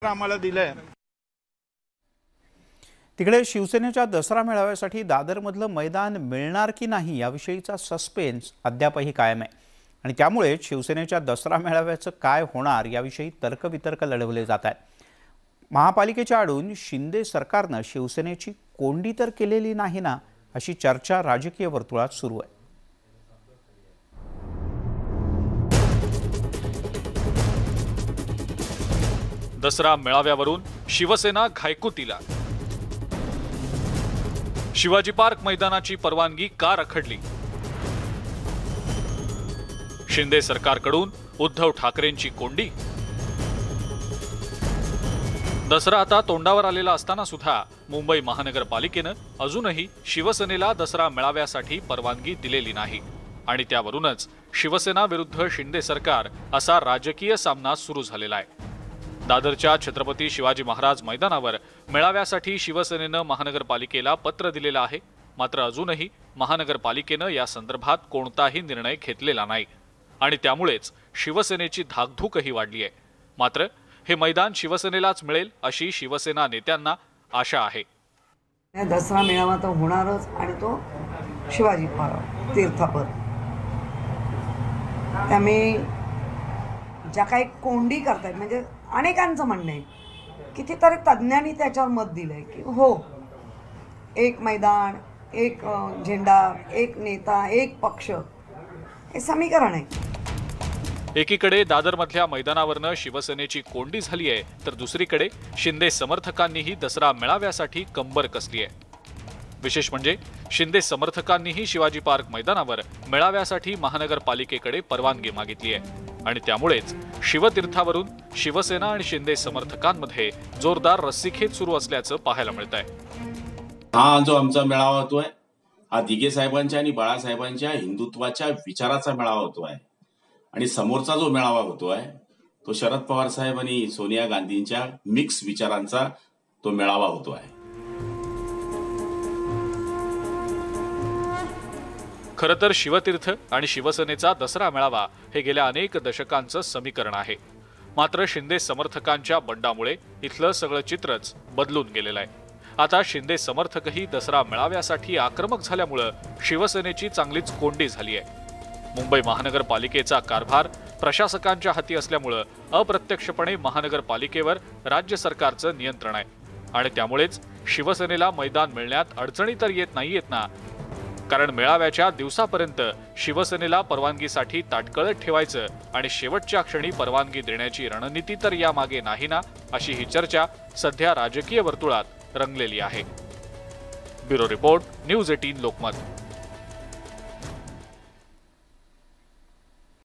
आम्हाला दिलंय। तिकडे शिवसेनेच्या दसरा मेळाव्यासाठी दादरमधलं मैदान मिळणार की नाही याविषयीचा सस्पेन्स अद्यापही कायम आहे आणि त्यामुळे शिवसेनेच्या दसरा मेळाव्याचं काय होणार याविषयी तर्कवितर्क लढवले जात आहेत। महापालिकेच्या आडून शिंदे सरकारनं शिवसेनेची कोंडी तर केलेली नाही ना, अशी चर्चा राजकीय वर्तुळात सुरू आहे। दसरा मेळाव्यावरून शिवसेना घायकुतीला। शिवाजी पार्क मैदानाची परवानगी का रखडली? शिंदे सरकारकडून उद्धव ठाकरेंची कोंडी। दसरा आता तोंडावर आलेला असताना सुद्धा मुंबई महानगरपालिकेनं अजूनही शिवसेनेला दसरा मेळाव्यासाठी परवानगी दिलेली नाही आणि त्यावरूनच शिवसेना विरुद्ध शिंदे सरकार असा राजकीय सामना सुरू झालेला आहे। दादरच्या छत्रपती शिवाजी महाराज मैदानावर मेळाव्यासाठी शिवसेनेनं महानगरपालिकेला पत्र दिलेलं आहे, मात्र अजूनही महानगरपालिकेनं या संदर्भात कोणताही निर्णय घेतलेला नाही आणि त्यामुळेच शिवसेनेची धाकधूकही वाढली आहे। मात्र हे मैदान शिवसेनेलाच मिळेल अशी शिवसेना नेत्यांना आशा आहे। दसरा मेळावा तर होणारच आणि तो शिवाजी पार्क तीर्थापर। त्यामुळे ज्या काही कोंडी करतायत म्हणजे अनेकांचं म्हणणं आहे, कितीतरी तज्ज्ञांनी त्याच्यावर मत दिलंय की हो, एक मैदान, एक झेंडा, एक नेता, एक पक्ष, हे समीकरण आहे। एकीकडे दादरमधल्या मैदानावरनं शिवसेनेची कोंडी झाली आहे, तर दुसरीकडे शिंदे समर्थकांनीही दसरा मेळाव्यासाठी कंबर कसली आहे। विशेष म्हणजे शिंदे समर्थकांनीही शिवाजी पार्क मैदानावर मेळाव्यासाठी महानगरपालिकेकडे परवानगी मागितली आहे आणि त्यामुळेच शिवतीर्थावरून शिवसेना आणि शिंदे समर्थकांमध्ये जोरदार रस्सीखेच सुरू असल्याचं पाहायला मिळत आहे। हा जो आमचा मेळावा होतोय, हा दिघे साहेबांच्या आणि बाळासाहेबांच्या हिंदुत्वाच्या विचाराचा मेळावा होतोय आणि समोरचा जो मेळावा होतोय तो शरद पवार साहेब आणि सोनिया गांधींच्या मिक्स विचारांचा तो मेळावा होतोय। खरं तर शिवतीर्थ आणि शिवसेनेचा दसरा मेळावा हे गेल्या अनेक दशकांचं समीकरण आहे, मात्र शिंदे समर्थकांच्या बंडामुळे इथलं सगळं चित्रच बदलून गेलेलं आहे। आता शिंदे समर्थकही दसरा मेळाव्यासाठी आक्रमक झाल्यामुळे शिवसेनेची चांगलीच कोंडी झाली आहे। मुंबई महानगरपालिकेचा कारभार प्रशासकांच्या हाती असल्यामुळे अप्रत्यक्षपणे महानगरपालिकेवर राज्य सरकारचं नियंत्रण आहे आणि त्यामुळेच शिवसेनेला मैदान मिळण्यात अडचणी तर येत नाहीयेत ना, कारण मेळाव्याच्या दिवसापर्यंत शिवसेनेला परवानगीसाठी ताटकळत ठेवायचं आणि शेवटच्या क्षणी परवानगी देण्याची रणनीती तर यामागे नाही ना, अशी ही चर्चा सध्या राजकीय वर्तुळात रंगलेली आहे। Bureau report, news 18 Lokmat.